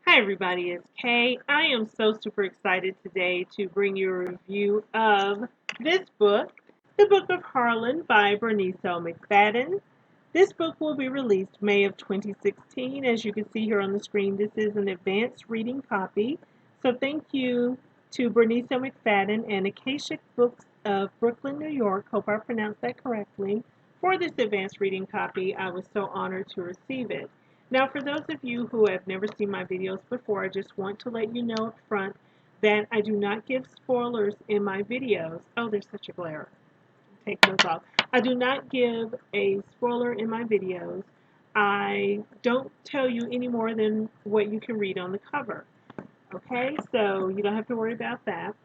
Hi everybody, it's Kay. I am so super excited today to bring you a review of this book, The Book of Harlan by Bernice L. McFadden. This book will be released May of 2016. As you can see here on the screen, this is an advanced reading copy. So thank you to Bernice L. McFadden and Acacia Books of Brooklyn, New York. Hope I pronounced that correctly. For this advanced reading copy, I was so honored to receive it. Now, for those of you who have never seen my videos before, I just want to let you know up front that I do not give spoilers in my videos. Oh, there's such a glare. Take those off. I do not give a spoiler in my videos. I don't tell you any more than what you can read on the cover. Okay, so you don't have to worry about that.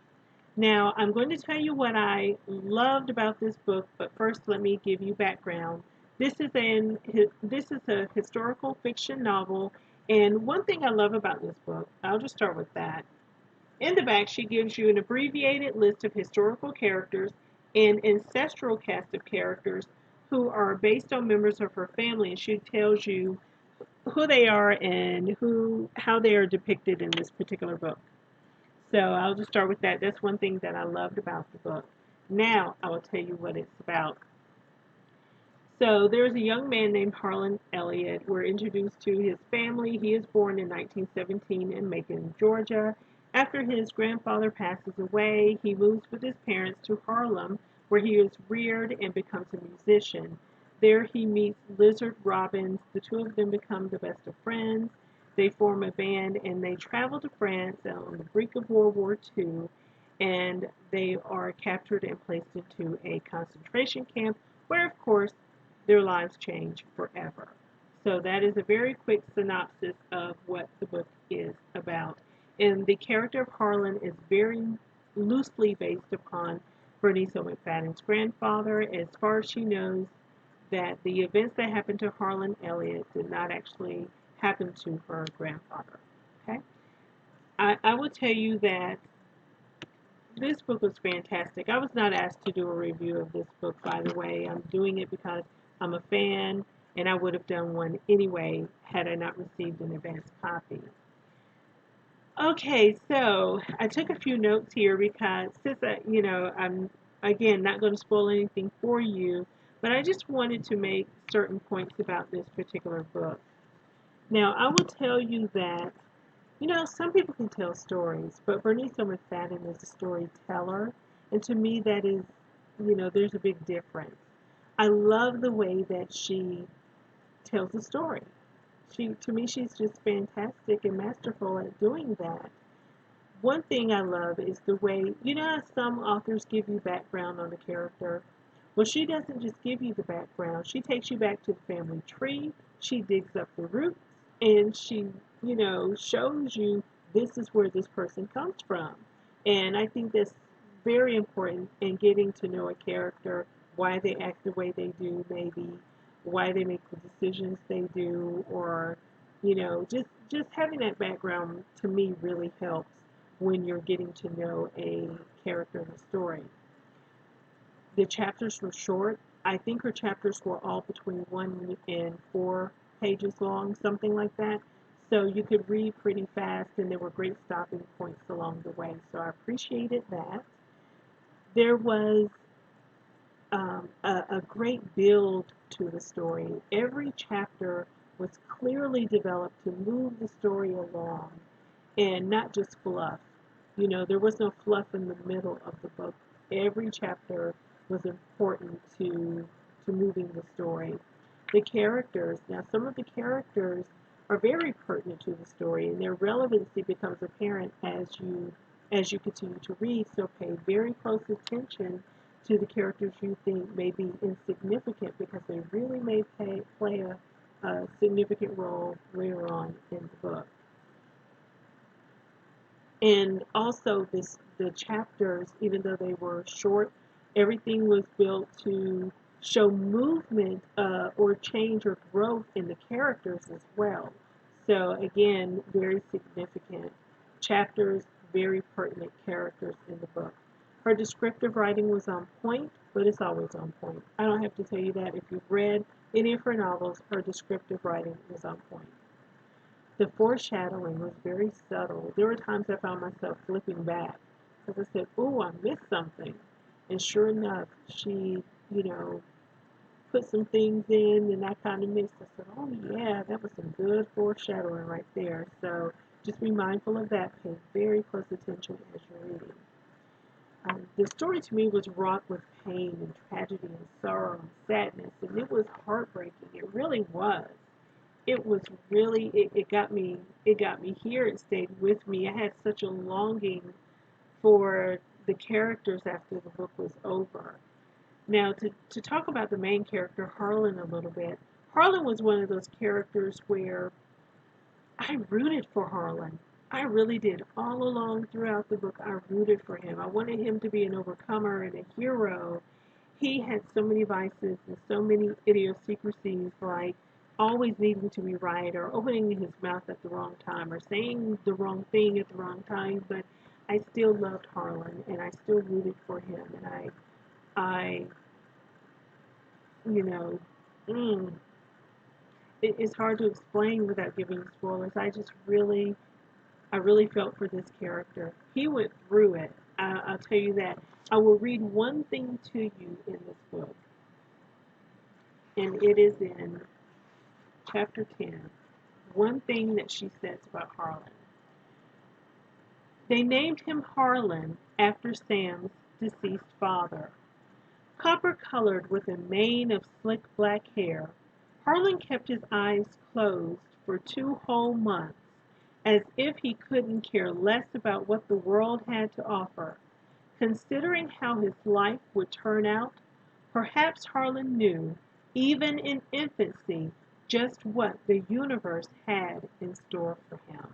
Now, I'm going to tell you what I loved about this book, but first let me give you background. This is a historical fiction novel, and one thing I love about this book, I'll just start with that. In the back, she gives you an abbreviated list of historical characters and ancestral cast of characters who are based on members of her family, and she tells you who they are and how they are depicted in this particular book. So I'll just start with that. That's one thing that I loved about the book. Now I will tell you what it's about. So there's a young man named Harlan Elliott. We're introduced to his family. He is born in 1917 in Macon, Georgia. After his grandfather passes away, he moves with his parents to Harlem, where he is reared and becomes a musician. There he meets Lizard Robbins. The two of them become the best of friends. They form a band and they travel to France on the brink of World War II, and they are captured and placed into a concentration camp where, of course, their lives change forever. So that is a very quick synopsis of what the book is about. And the character of Harlan is very loosely based upon Bernice L. McFadden's grandfather. As far as she knows, that the events that happened to Harlan Elliott did not actually happen to her grandfather. Okay? I will tell you that this book was fantastic. I was not asked to do a review of this book, by the way. I'm doing it because I'm a fan, and I would have done one anyway had I not received an advance copy. Okay, so I took a few notes here because since I'm again not going to spoil anything for you, but I just wanted to make certain points about this particular book. Now, I will tell you that some people can tell stories, but Bernice L. McFadden is a storyteller, and to me that is, there's a big difference. I love the way that she tells a story. To me, she's just fantastic and masterful at doing that. One thing I love is the way, how some authors give you background on a character? Well, she doesn't just give you the background. She takes you back to the family tree. She digs up the roots, and she, shows you this is where this person comes from. And I think that's very important in getting to know a character, why they act the way they do, maybe why they make the decisions they do, or just having that background to me really helps when you're getting to know a character in a story. The chapters were short. I think her chapters were all between 1 and 4 pages long, something like that. So you could read pretty fast, and there were great stopping points along the way. So I appreciated that. There was a great build to the story. Every chapter was clearly developed to move the story along and not just fluff. There was no fluff in the middle of the book. Every chapter was important to moving the story. The characters, now some of the characters are very pertinent to the story, and their relevancy becomes apparent as you continue to read. So pay very close attention to the characters you think may be insignificant, because they really may play a significant role later on in the book. And also the chapters, even though they were short, everything was built to show movement or change or growth in the characters as well. So again, very significant chapters, very pertinent characters in the book. Her descriptive writing was on point, but it's always on point. I don't have to tell you that. If you've read any of her novels, her descriptive writing is on point. The foreshadowing was very subtle. There were times I found myself flipping back because I said, "Oh, I missed something," and sure enough, she, you know, put some things in, and I kind of missed. I said, "Oh yeah, that was some good foreshadowing right there." So just be mindful of that. Pay very close attention as you're reading. The story to me was wrought with pain and tragedy and sorrow and sadness, and it was heartbreaking. It really was. It was really it got me here. It stayed with me. I had such a longing for the characters after the book was over. Now, to talk about the main character, Harlan, a little bit, Harlan was one of those characters where I rooted for Harlan. I really did. All along throughout the book, I rooted for him. I wanted him to be an overcomer and a hero. He had so many vices and so many idiosyncrasies, like always needing to be right or opening his mouth at the wrong time or saying the wrong thing at the wrong time. But I still loved Harlan and I still rooted for him. And I, you know, mm, it's hard to explain without giving spoilers. I really felt for this character. He went through it. I'll tell you that. I will read one thing to you in this book, and it is in chapter 10. One thing that she says about Harlan. They named him Harlan after Sam's deceased father. Copper-colored with a mane of slick black hair, Harlan kept his eyes closed for 2 whole months, as if he couldn't care less about what the world had to offer. Considering how his life would turn out, perhaps Harlan knew, even in infancy, just what the universe had in store for him.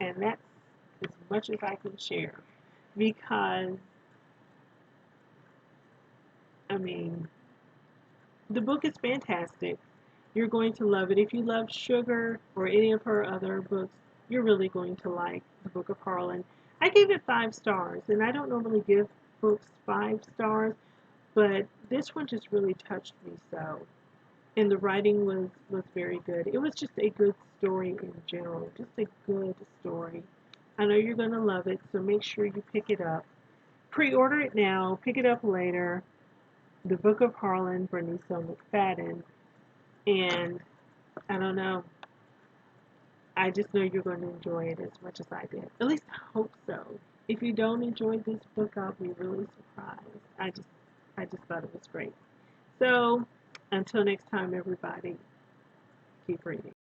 And that's as much as I can share. Because, I mean, the book is fantastic. You're going to love it. If you love Sugar or any of her other books, you're really going to like the Book of Harlan. I gave it 5 stars, and I don't normally give books 5 stars, but this one just really touched me so. And the writing was very good. It was just a good story in general, just a good story. I know you're going to love it, so make sure you pick it up. Pre-order it now, pick it up later. The Book of Harlan, Bernice L. McFadden, and I don't know. I just know you're going to enjoy it as much as I did. At least I hope so. If you don't enjoy this book, I'll be really surprised. I just thought it was great. So, until next time, everybody, keep reading.